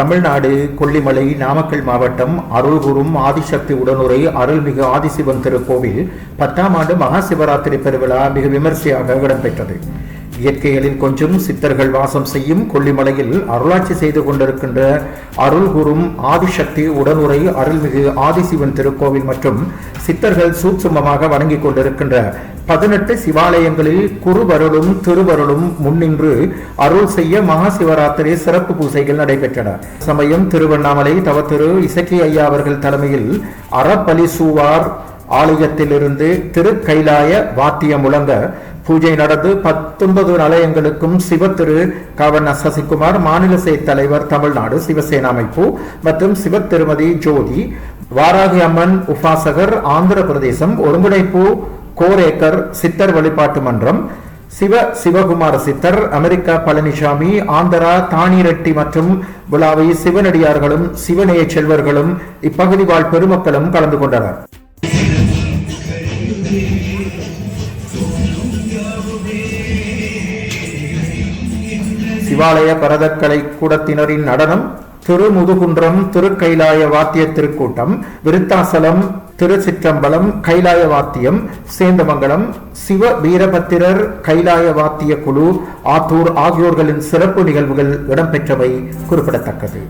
தமிழ்நாடு கொல்லிமலை நாமக்கல் மாவட்டம் அருள்குரும் ஆதிசக்தி உடனுரை அருள்மிகு ஆதிசிவன் திருக்கோவில் 10ஆம் ஆண்டு மகா சிவராத்திரி பெருவிழா மிக விமர்சையாக இடம்பெற்றது. இயற்கைகளில் கொஞ்சம் சித்தர்கள் வாசம் செய்யும் கொல்லிமலையில் அருளாட்சி செய்து கொண்டிருக்கின்ற அருள்குரும் ஆதிசக்தி உடனுரை அருள்மிகு ஆதிசிவன் திருக்கோவில் மற்றும் சித்தர்கள் சூட்சுமமாக வணங்கிக் கொண்டிருக்கின்ற 18 சிவாலயங்களில் குருவருளும் திருவருளும் முன்னின்று அருள் செய்ய மகா சிவராத்திரி சிறப்பு பூசைகள் நடைபெற்றன. சமயம் திருவண்ணாமலை தவத்திரு இசக்கி ஐயா அவர்கள் தலைமையில் அறப்பலி சூவார் ஆலயத்திலிருந்து திரு கைலாய வாத்தியம் முழங்க பூஜை நடந்து 19 ஆலயங்களுக்கும் சிவத்திரு கவன சசிகுமார் மாநில செயற் தலைவர் தமிழ்நாடு சிவசேனா அமைப்பு மற்றும் சிவ திருமதி ஜோதி வாராகி அம்மன் உபாசகர் ஆந்திர பிரதேசம் ஒருங்கிணைப்பு கோரேக்கர் சித்தர் வழிபாட்டு மன்றம் சிவகுமார சித்தர் அமெரிக்கா பழனிசாமி ஆந்திரா தானிரெட்டி மற்றும் விழாவை சிவனடியார்களும் சிவநேய செல்வர்களும் இப்பகுதி வாழ் பெருமக்களும் கலந்து கொண்டனர். சிவாலய பரதக்கலை கூடத்தினரின் நடனம், திருமுதுகுன்றம் திருக்கைலாய வாத்திய திருக்கூட்டம், விருத்தாசலம் திருச்சிற்றம்பலம் கைலாய வாத்தியம், சேந்தமங்கலம் சிவ வீரபத்திரர் கைலாய வாத்திய குழு, ஆத்தூர் ஆகியோர்களின் சிறப்பு நிகழ்வுகள் இடம்பெற்றவை குறிப்பிடத்தக்கது.